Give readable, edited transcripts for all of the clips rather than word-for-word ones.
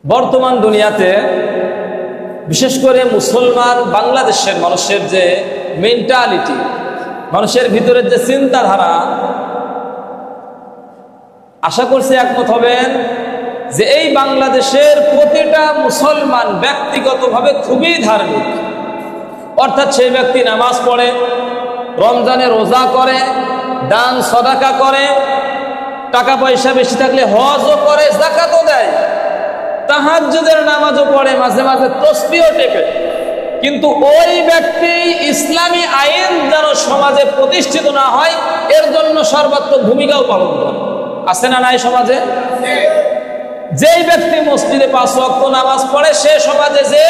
বর্তমান দুনিয়াতে বিশেষ করে মুসলমান বাংলাদেশের মানুষের যে মেন্টালিটি, মানুষের ভিতরের যে চিন্তাধারা, আশা করছি একমত হবেন যে এই বাংলাদেশের প্রতিটা মুসলমান ব্যক্তিগতভাবে খুবই ধার্মিক। অর্থাৎ সেই ব্যক্তি নামাজ পড়ে, রমজানে রোজা করে, দান সদাকা করে, টাকা পয়সা বেশি থাকলে হজও করে, যাকাতও দেয়, তাহাজ্জুদের নামাজও পড়ে, মাঝে মাঝে তাসবিহও টেপে। কিন্তু ওই ব্যক্তি ইসলামী আইন যেন সমাজে প্রতিষ্ঠিত না হয় এর জন্য সর্বাত্মক ভূমিকাও পালন করে। আছে না নাই সমাজে? যেই ব্যক্তি মসজিদে 5 ওয়াক্ত নামাজ পড়ে, সে সমাজে যে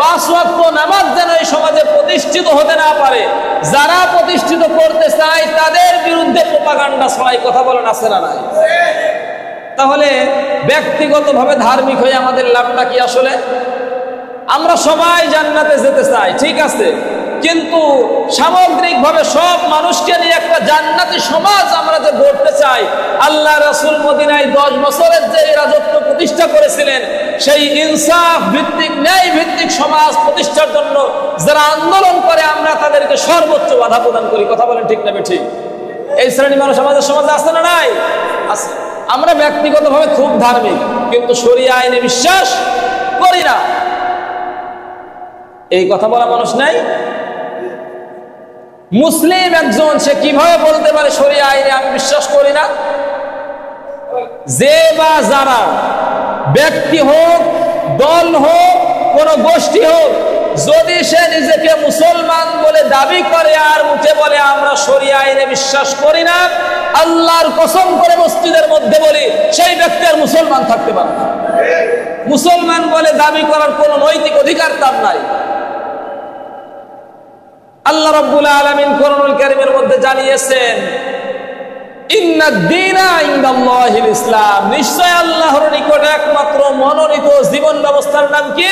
5 ওয়াক্ত নামাজ যেন এই সমাজে প্রতিষ্ঠিত হতে না পারে, যারা প্রতিষ্ঠিত করতে চায় তাদের বিরুদ্ধে প্রোপাগান্ডা ছড়াই। কথা বলেন, আছে না নাই? তাহলে ব্যক্তিগতভাবে ধার্মিক হয়ে আমাদের লাভটা কি? আসলে আমরা সবাই জান্নাতে যেতে চাই, ঠিক আছে, কিন্তু সামগ্রিকভাবে সব মানুষকে নিয়ে একটা জান্নাতি সমাজ আমরা যে গড়তে চাই, আল্লাহ রাসূল মদিনায় 10 বছরের যে রাজত্ব প্রতিষ্ঠা করেছিলেন, সেই ইনসাফ ভিত্তিক, ন্যায় ভিত্তিক সমাজ প্রতিষ্ঠার জন্য যারা আন্দোলন করে, আমরা তাদেরকে সর্বোচ্চ বাধা প্রদান করি। কথা বলেন, ঠিক না ঠিক? এই শ্রেণী মানুষ আমাদের সমাজে আছে না নাই? আছে। আমরা ব্যক্তিগতভাবে খুব ধার্মিক, কিন্তু শরিয়া আইনে বিশ্বাস করি না, এই কথা বলা মানুষ নাই। মুসলিম একজন সে কিভাবে বলতে পারে শরিয়া আইনে আমি বিশ্বাস করি না? যে বা যারা ব্যক্তি হোক, দল হোক, কোন গোষ্ঠী হোক, যদি সে নিজেকে মুসলমান বলে দাবি করে আর মুখে বলে আমরা শরিয়া আইনে বিশ্বাস করি না, আল্লাহর কসম করে মসজিদের মধ্যে বলি, সেই ব্যক্তি আর মুসলমান থাকতে পারে না। মুসলমান বলে দাবি করার কোন নৈতিক অধিকার তার নাই। আল্লাহ রাব্বুল আলামিন কোরআনুল কারীমের মধ্যে জানিয়েছেন, ইন্নাদ-দীনা ইনদাল্লাহিল ইসলাম, নিশ্চয় আল্লাহর নিকটে একমাত্র মনোনীত জীবন ব্যবস্থার নাম কি?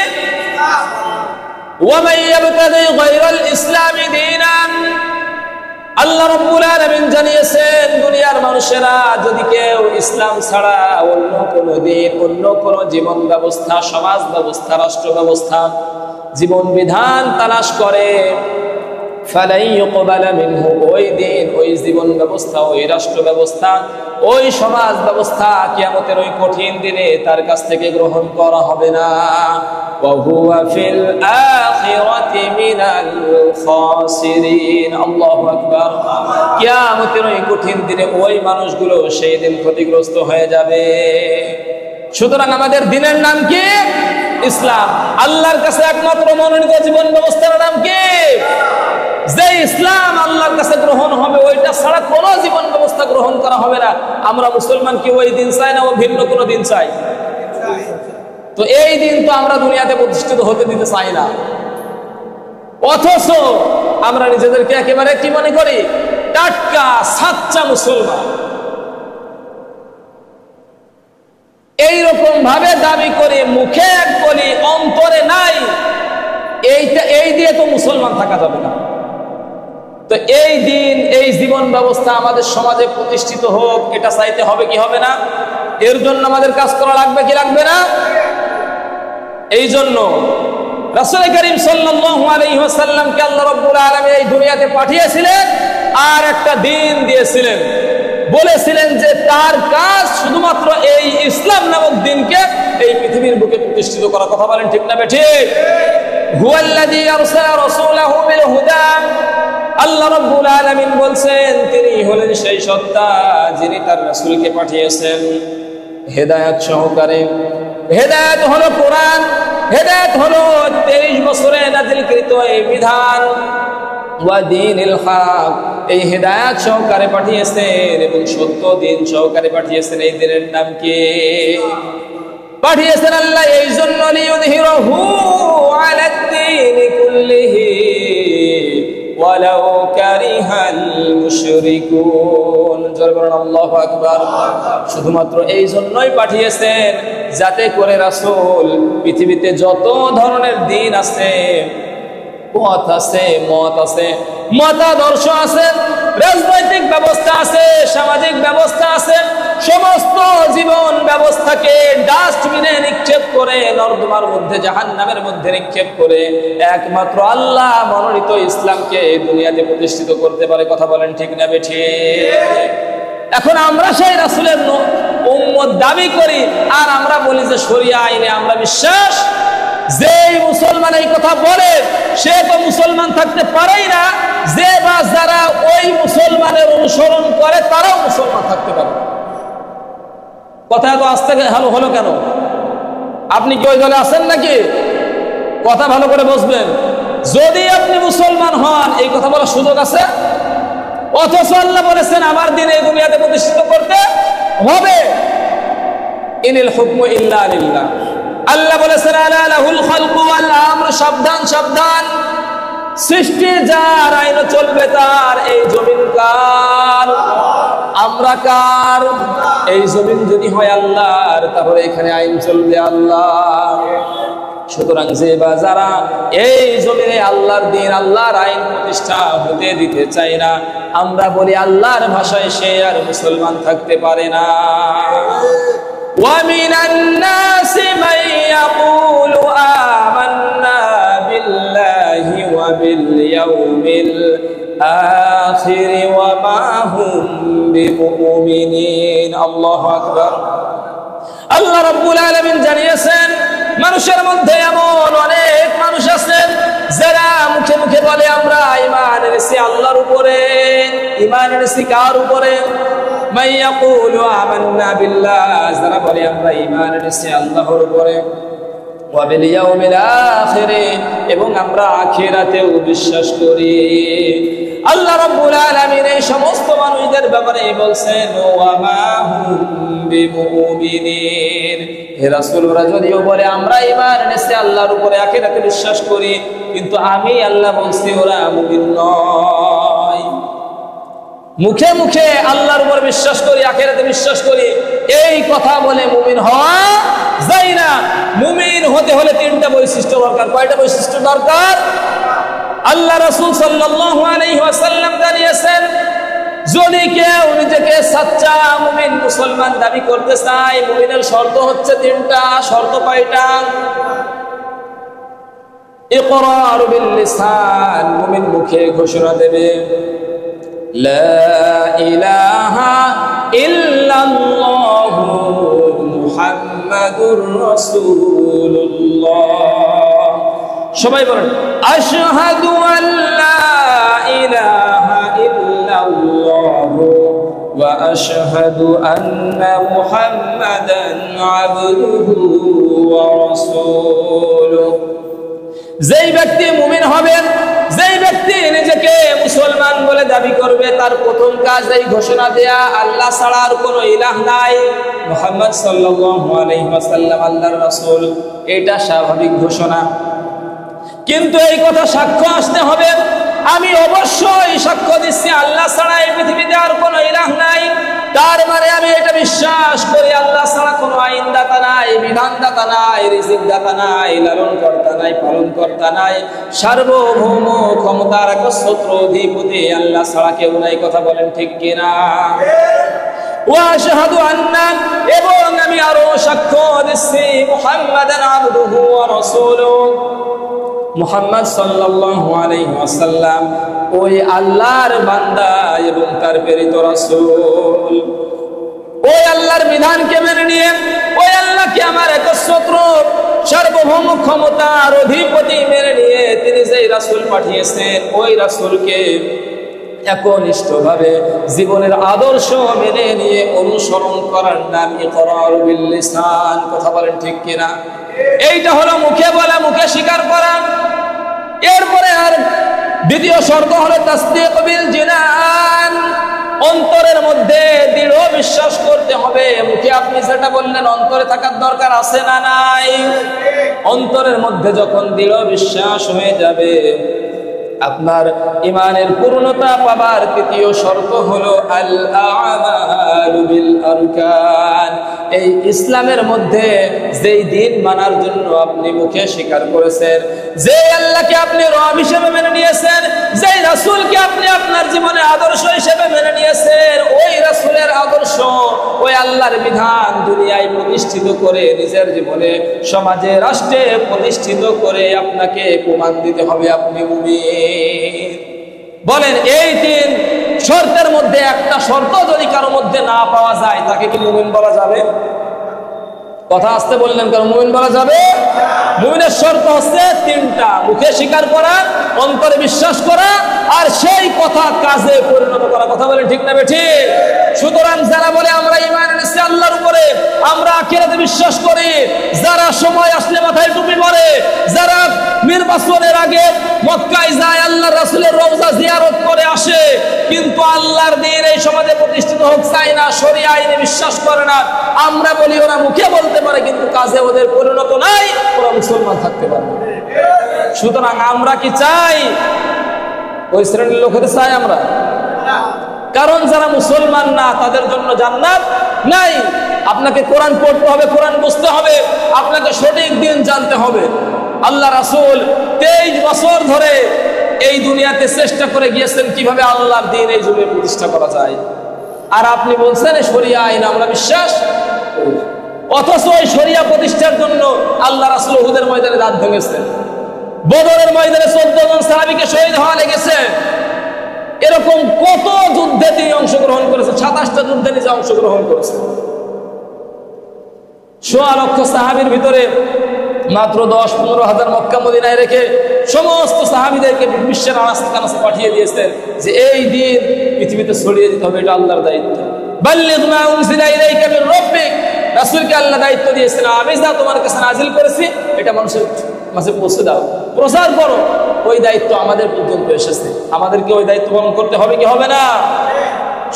ওয়া মান ইয়াবতাগি গায়রাল ইসলামি দীনান, আল্লাহ রাব্বুল আলামিন জানিয়েছেন দুনিয়ার মানুষেরা যদি কেউ ইসলাম ছাড়া অন্য কোনো দিন, অন্য কোনো জীবন ব্যবস্থা, সমাজ ব্যবস্থা, রাষ্ট্র ব্যবস্থা, জীবন বিধান তালাশ করে, ফালাই ইউকবালা মিনহু, ওই দিন, ওই জীবন ব্যবস্থা, ওই রাষ্ট্র ব্যবস্থা, ওই সমাজ ব্যবস্থা কিয়ামতের ওই কঠিন দিনে তার কাছ থেকে গ্রহণ করা হবে না। ওয়া হুয়া ফিল আখিরাতি মিনাল খাসিরিন। আল্লাহু আকবার। কিয়ামতের ওই কঠিন দিনে ওই মানুষগুলো সেই দিন ক্ষতিগ্রস্ত হয়ে যাবে। সুতরাং আমাদের দিনের নাম কি? ইসলাম। আল্লাহর কাছে একমাত্র মনোনীত জীবন ব্যবস্থার নাম কি? যে ইসলাম আল্লাহর কাছে গ্রহণ হবে, ওইটা ছাড়া কোন জীবন ব্যবস্থা গ্রহণ করা হবে না। আমরা মুসলমান কি ওই দিন চাই না ও ভিন্ন কোনো দিন চাই? তো এই দিন তো আমরা দুনিয়াতে প্রতিষ্ঠিত হতে দিতে চাই না, অথচ আমরা নিজেদেরকে একেবারে কি মনে করি? টাটকা সাচ্চা মুসলমান। এইরকম ভাবে দাবি করে মুখে এক বলি, অন্তরে নাই, এই দিয়ে তো মুসলমান থাকা যাবে না। তো এই দিন, এই জীবন ব্যবস্থা আমাদের সমাজে প্রতিষ্ঠিত হোক, এটা চাইতে হবে কি হবে না? এর জন্য আমাদের কাজ করা লাগবে কি লাগবে না? এই জন্য রাসূল করিম সাল্লাল্লাহু আলাইহি ওয়াসাল্লামকে আল্লাহ রাব্বুল আলামিন এই দুনিয়াতে পাঠিয়েছিলেন আর একটা দিন দিয়েছিলেন, বলেছিলেন যে তার কাজ শুধুমাত্র এই ইসলাম নামক দিনকে এই পৃথিবীর বুকে প্রতিষ্ঠিত করা। কথা বলেন, ঠিক না ঠিক? হুয়াল্লাযী আরসালা রাসূলাহু বিল হুদা, আল্লাহ রাব্বুল আলামিন বলছেন তিনি হলেন সেই সত্তা যিনি তার রাসূলকে পাঠিয়েছেন হেদায়েত সহকারে। হেদায়েত হলো কোরআন, হেদায়েত হলো 23 বছরে নাযিলকৃত এই বিধান। ওয়া দীনিল হক, এই হেদায়েত সহকারে পাঠিয়েছেন এবং সত্য দিন সহকারে পাঠিয়েছেন। এই দিনের নাম কি? পাঠিয়েছেন আল্লাহ এই জন্য, লিইয়ুযহিরাহু আলাদ-দীনি কুল্লিহি ওয়ালাউ কারিহাল মুশরিকুন। জোরে বলুন আল্লাহু আকবার। শুধুমাত্র এই জন্যই পাঠিয়েছেন যাতে করে রাসূল পৃথিবীতে যত ধরনের দিন আছে, পথ আছে, মত আছে, মতাদর্শ আছে, রাজনৈতিক ব্যবস্থা আছে, সামাজিক ব্যবস্থা আছে, সমস্ত জীবন ব্যবস্থাকে ডাস্টবিনে নিক্ষেপ করে করে নর্দমার মধ্যে জাহান্নামের মধ্যে নিক্ষেপ করে একমাত্র আল্লাহ মনোনীত ইসলামকে এই দুনিয়াতে প্রতিষ্ঠিত করতে পারে। কথা বলেন ঠিক না বেঠিক? এখন আমরা সেই রাসূলের উম্মত দাবি করি আর আমরা বলি যে শরিয়া আইনে আমরা বিশ্বাস। যে মুসলমান এই কথা বলে সে তো মুসলমান থাকতে পারেই না, যে বা যারা ওই মুসলমানের অনুসরণ করে তারাও মুসলমান থাকতে পারে। কথা তো আজ থেকে হলো কেন? আপনি কি ওই দলে আছেন নাকি? কথা ভালো করে বুঝবেন। যদি আপনি মুসলমান হন এই কথা বলার সুযোগ আছে? অথচ আল্লাহ বলেছেন আমার দিন এই দুনিয়াতে প্রতিষ্ঠিত করতে হবে। ইনিল হুকমু ইল্লা লিল্লাহ। আল্লাহ বলেছেন আলা লাহুল খালকু ওয়াল আমর, সাবধান সাবধান, সৃষ্টি যার, আইন চলবে তার। এই জমিন কার? আমরা কার? এই জমিন যদি হয় আল্লাহর তাহলে এখানে আইন চলবে আল্লাহ। সুতরাং যে বা যারা এই জমিনে আল্লাহর দিন আল্লাহর আইন প্রতিষ্ঠা হতে দিতে চায় না, আমরা বলি আল্লাহর ভাষায় সে আর মুসলমান থাকতে পারে না। وَمِنَ النَّاسِ مَن يَقُولُ آمَنَّا بِاللَّهِ وَبِالْيَوْمِ الْآخِرِ وَمَا هُمْ بِمُؤْمِنِينَ। আল্লাহু আকবার। আল্লাহ রাব্বুল আলামিন জানিয়েছেন মানুষের মধ্যে এমন অনেক মানুষ আছেন যারা মুখে মুখে বলে আমরা ঈমান এনেছি আল্লাহর উপরে। ঈমান এনেছি কার উপরে? মাইয়াকুলু আমান্না বিল্লাহ, যারা বলে আমরা ঈমান এনেছি আল্লাহর উপরে। ওয়া বিল ইয়াউমিল আখির, এবং আমরা আখিরাতেও বিশ্বাস করি। আল্লাহ রাব্বুল আলামিন এই সমস্ত মানুষদের ব্যাপারে বলছেন ওয়া মা হুম বিমুমিনিন। হে রাসূলরা যদিও বলে আমরা ঈমান এনেছি আল্লাহর উপরে, আখিরাতে বিশ্বাস করি, কিন্তু আমি আল্লাহ বলছি ওরা মুমিন নয়। মুখে মুখে আল্লাহর উপর বিশ্বাস করি, আখিরাতে বিশ্বাস করি, এই কথা বলে মুমিন হওয়া যায় না। মুমিন হতে হলে তিনটা বৈশিষ্ট্য দরকার। কয়টা বৈশিষ্ট্য দরকার? আল্লাহ রাসূল সাল্লাল্লাহু আলাইহি ওয়াসাল্লাম জানিয়েছেন যদি কেউ নিজেকে সাচ্চা মুমিন মুসলমান দাবি করতে চায়, মুমিনের শর্ত হচ্ছে তিনটা। শর্ত কয়টা? ইকরার বিল লিসান, মুমিন মুখে ঘোষণা দেবে লা ইলাহা ইল্লাল্লাহু মুহাম্মাদুর রাসূলুল্লাহ। সবাই বলেন আশহাদু আল্লা ইলাহা ইল্লাল্লাহু ওয়া আশহাদু আন্না মুহাম্মাদান আবদুহু ওয়া রাসূলুহু। যেই ব্যক্তি মুমিন হবেন, যেই ব্যক্তি নিজেকে মুসলমান বলে দাবি করবে, তার প্রথম কাজ এই ঘোষণা দেয়া আল্লাহ ছাড়া আর কোনো ইলাহ নাই, মুহাম্মদ সাল্লাল্লাহু আলাইহি ওয়াসাল্লাম আল্লাহর রাসূল। এটা স্বাভাবিক ঘোষণা, কিন্তু এই কথা সাক্ষ্য আসতে হবে। আমি অবশ্যই সাক্ষ্য দিচ্ছি আল্লাহ ছাড়া এই পৃথিবীতে আর কোনো ইলাহ নাই। তার মানে আমি এটা বিশ্বাস করি আল্লাহ ছাড়া কোনো আইনদাতা নাই, বিধানদাতা নাই, রিজিকদাতা নাই, লালনকর্তা নাই, পালনকর্তা নাই, সার্বভৌম ক্ষমতার একচ্ছত্র অধিপতি আল্লাহ ছাড়া কেউ নাই। কথা বলেন ঠিক কিনা? ওয়া আশহাদু আন্না, এবং আমি আরো সাক্ষ্য দিচ্ছি মুহাম্মাদান আবদুহু ওয়া রাসূলুহু, মুহাম্মদ সাল্লাল্লাহু আলাইহি ওয়াসাল্লাম ওই আল্লাহর বান্দা এবং তার প্রেরিত রাসূল। ওই আল্লাহর বিধানকে মেনে নিয়ে, ওই আল্লাহকে আমার একচ্ছত্র সার্বভৌম ক্ষমতার অধিপতি মেনে নিয়ে তিনি যেই রাসূল পাঠিয়েছেন ওই রাসূলকে একনিষ্ঠভাবে জীবনের আদর্শ মেনে নিয়ে অনুসরণ করার নাম ইকরার বিল লিসান। কথা বলেন ঠিক কিনা? এইটা হলো মুখে বলা, মুখে স্বীকার করা। এরপরে আর দ্বিতীয় শর্ত হলো তাসদীক বিল জিনান, অন্তরের মধ্যে দৃঢ় বিশ্বাস করতে হবে। মুখে আপনি যেটা বললেন অন্তরে থাকার দরকার আছে না নাই? অন্তরের মধ্যে যখন দৃঢ় বিশ্বাস হয়ে যাবে, আপনার ঈমানের পূর্ণতা পাবার তৃতীয় শর্ত হলো আল আমালু বিল আরকান, এই ইসলামের মধ্যে যেই দিন মানার জন্য আপনি মুখে স্বীকার করেছেন, যে আল্লাহকে আপনি রব হিসেবে মেনে নিয়েছেন, যে রাসূলকে আপনি আপনার জীবনে আদর্শ হিসেবে মেনে নিয়েছেন, ওই রাসূলের আদর্শ, ওই আল্লাহর বিধান দুনিয়ায় প্রতিষ্ঠিত করে নিজের জীবনে, সমাজে, রাষ্ট্রে প্রতিষ্ঠিত করে আপনাকে প্রমাণ দিতে হবে আপনি মুমিন। বলেন, এই তিন শর্তের মধ্যে একটা শর্ত যদি কারো মধ্যে না পাওয়া যায়, তাকে কি মুমিন বলা যাবে? কথা আসতে বললেন, কারণ মুমিন বলা যাবে? মুমিনের শর্ত হচ্ছে তিনটা: মুখে স্বীকার করা, অন্তরে বিশ্বাস করা, আর সেই কথা কাজে পরিণত করা। কথা বলেন ঠিক না বেঠিক? সুতরাং যারা বলে আমরা ঈমান এনেছি আল্লাহর উপরে, আমরা আখিরাতে বিশ্বাস করি, যারা সময় আসলে মাথায় টুপি পরে, যারা নির্বাচনের আগে মক্কায় যায়, আল্লাহর রাসূলের রওজা জিয়ারত করে আসে, কিন্তু আল্লাহর দ্বীন এই সমাজে প্রতিষ্ঠিত হোক চায় না, শরীয়ত আইনে বিশ্বাস করে না, আমরা বলি ওরা মুখে বলতে পারে কিন্তু কাজে ওদের পরিণত নাই, ওরা মুসলমান থাকতে পারবে। সুতরাং আমরা কি চাই ওই শ্রেণীর লোক হতে চাই আমরা? কারণ যারা মুসলমান না তাদের জন্য জান্নাত নাই। আপনাকে কোরআন পড়তে হবে, কোরআন বুঝতে হবে, আপনাকে সঠিক দিন জানতে হবে। আল্লাহ রাসূল 23 বছর ধরে এই দুনিয়াতে চেষ্টা করে গিয়েছেন কিভাবে আল্লাহর দ্বীন এই যুগে প্রতিষ্ঠা করা যায়, আর আপনি বলছেন শরিয়া আইন আমরা বিশ্বাস করি। অথচ এই শরিয়া প্রতিষ্ঠার জন্য আল্লাহ রাসূল উহুদের ময়দানে দাঁত ভেঙেছেন, বদরের ময়দানে 14 জন সাহাবীকে শহীদ হওয়া লেগেছে। এরকম কত যুদ্ধে তিনি অংশগ্রহণ করেছেন, 27টা যুদ্ধে নিজে অংশগ্রহণ করেছেন। 1.5 লক্ষ সাহাবীর ভিতরে মাত্র 10-15 হাজার মক্কা মদিনায় রেখে সমস্ত সাহাবীদেরকে বিশ্বের আনাচে কানাচে পাঠিয়ে দিয়েছেন যে এই দিন পৃথিবীতে ছড়িয়ে দিতে হবে, এটা আল্লাহর দায়িত্ব। বাল্লিগ মা উনজিলা ইলাইকা মির রাব্বিক, রাসূলকে আল্লাহ দায়িত্ব দিয়েছেন, আমি যা তোমার কাছে নাজিল করেছি এটা মানুষের মাঝে পৌঁছে দাও, প্রচার করো। ওই দায়িত্ব আমাদের পর্যন্ত এসেছে, আমাদেরকে ওই দায়িত্ব পালন করতে হবে কি হবে না?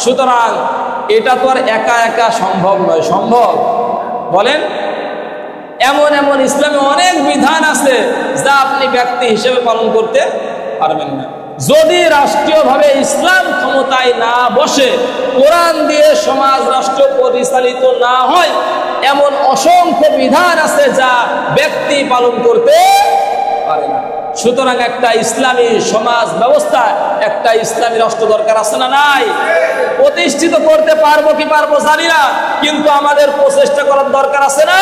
সুতরাং এটা তো আর একা একা সম্ভব নয়। সম্ভব? বলেন। এমন এমন ইসলামে অনেক বিধান আছে যা আপনি ব্যক্তি হিসেবে পালন করতে পারবেন না। যদি রাষ্ট্রীয়ভাবে ইসলাম ক্ষমতায় না বসে, কোরআন দিয়ে সমাজ রাষ্ট্র পরিচালিত না হয়, এমন অসংখ্য বিধান আছে যা ব্যক্তি পালন করতে পারে না। সুতরাং একটা ইসলামী সমাজ ব্যবস্থা, একটা ইসলামী রাষ্ট্র দরকার আছে না নাই? প্রতিষ্ঠিত করতে পারবো কি পারবো জানি না, কিন্তু আমাদের প্রচেষ্টা করার দরকার আছে না?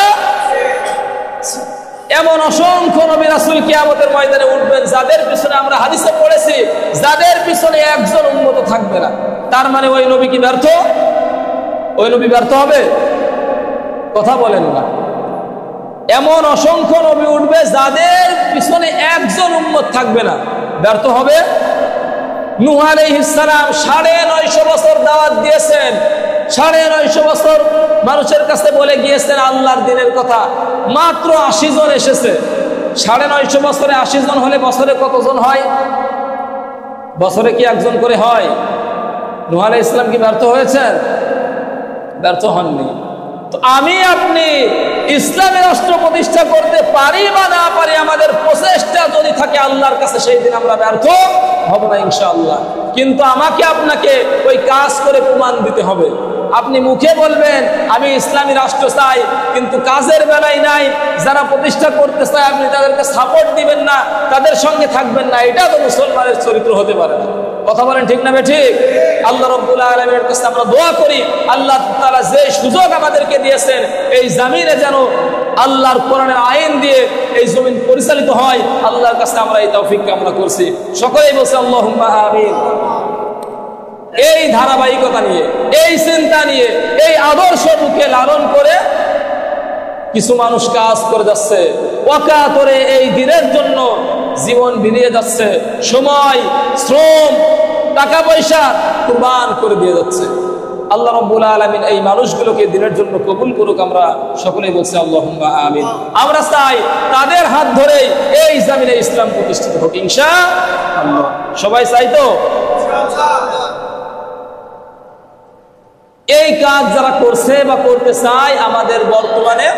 এমন অসংখ্য নবী রাসূল কিয়ামতের ময়দানে উঠবেন যাদের পিছনে আমরা হাদিসে পড়েছি, যাদের পিছনে একজন উম্মত থাকবে না। তার মানে ওই নবী কি ব্যর্থ? ওই নবী ব্যর্থ হবে? কথা বলেন না। এমন অসংখ্য নবী উঠবে যাদের পিছনে একজন উম্মত থাকবে না, ব্যর্থ হবে। নূহ আলাইহিস সালাম 950 বছর দাওয়াত দিয়েছেন, 950 বছর মানুষের কাছে বলে গিয়েছেন আল্লাহর দ্বীনের কথা, মাত্র 80 জন এসেছে। 950 বছরে 80 জন হলে বছরে কতজন হয়? বছরে কি একজন করে হয়? নূহ আলাইহিস সালাম কি ব্যর্থ হয়েছেন? ব্যর্থ হননি। তো আমি আপনি ইসলামী রাষ্ট্র প্রতিষ্ঠা করতে পারি বা না পারি, আমাদের প্রচেষ্টা যদি থাকে আল্লাহর কাছে, সেই দিন আমরা ব্যর্থ হব না ইনশাআল্লাহ। কিন্তু আমাকে আপনাকে ওই কাজ করে প্রমাণ দিতে হবে। আপনি মুখে বলবেন আমি ইসলামী রাষ্ট্র চাই, কিন্তু কাজের বেলায় নাই, যারা প্রতিষ্ঠা করতে চায় আপনি তাদেরকে সাপোর্ট দিবেন না, তাদের সঙ্গে থাকবেন না, এটা তো মুসলমানের চরিত্র হতে পারে না। কথা বলেন ঠিক না বেঠিক? আল্লাহ রাব্বুল আলামিনের কাছে আমরা দোয়া করি, আল্লাহ তাআলা যে সুযোগ আমাদেরকে দিয়েছেন এই জমিনে যেন আল্লাহর কোরআনের আইন দিয়ে এই জমিন পরিচালিত হয়, আল্লাহর কাছে আমরা এই তৌফিক কামনা করছি। সকলেই বলছে আল্লাহুম্মা আমিন। এই ধারাবাহিকতা নিয়ে, এই চিন্তা নিয়ে, এই আদর্শ মুখে লালন করে কিছু মানুষ কাজ করে যাচ্ছে, ওয়াকাতরে এই দিনের জন্য জীবন বিলিয়ে যাচ্ছে, সময়, শ্রম, টাকা পয়সা কুরবান করে দিয়ে যাচ্ছে। আল্লাহ রাব্বুল আলামিন এই মানুষগুলোকে দিনের জন্য কবুল করুক। আমরা সকলেই বলছি আল্লাহুম্মা আমিন। আমরা চাই তাদের হাত ধরে এই জমিনে ইসলাম প্রতিষ্ঠিত হোক ইনশাআল্লাহ। সবাই চাই তো? এই কাজ যারা করছে বা করতে চায় আমাদের বর্তমানে,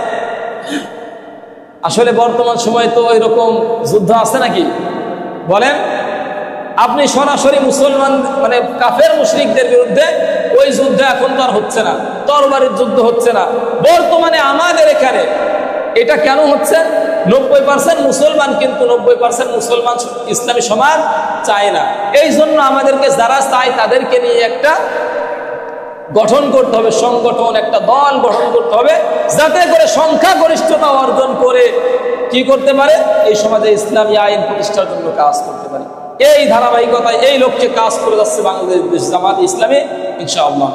আসলে বর্তমান সময় তো এরকম যুদ্ধ আছে নাকি বলেন? আপনি সরাসরি মুসলমান মানে কাফের মুশরিকদের বিরুদ্ধে ওই যুদ্ধ এখন তো আর হচ্ছে না, তরবারির যুদ্ধ হচ্ছে না। বর্তমানে আমাদের এখানে এটা কেন হচ্ছে? 90% মুসলমান, কিন্তু 90% মুসলমান ইসলামী সমাজ চায় না। এই জন্য আমাদেরকে যারা চায় তাদেরকে নিয়ে একটা গঠন করতে হবে, সংগঠন, একটা দল গঠন করতে হবে, যাতে করে সংখ্যাগরিষ্ঠতা অর্জন করে কি করতে পারে, এই সমাজে ইসলামী আইন প্রতিষ্ঠার জন্য কাজ করতে পারে। এই ধারাবাহিকতায় এই লক্ষ্যে কাজ করে যাচ্ছে বাংলাদেশ জামাত ইসলামী ইনশাআল্লাহ।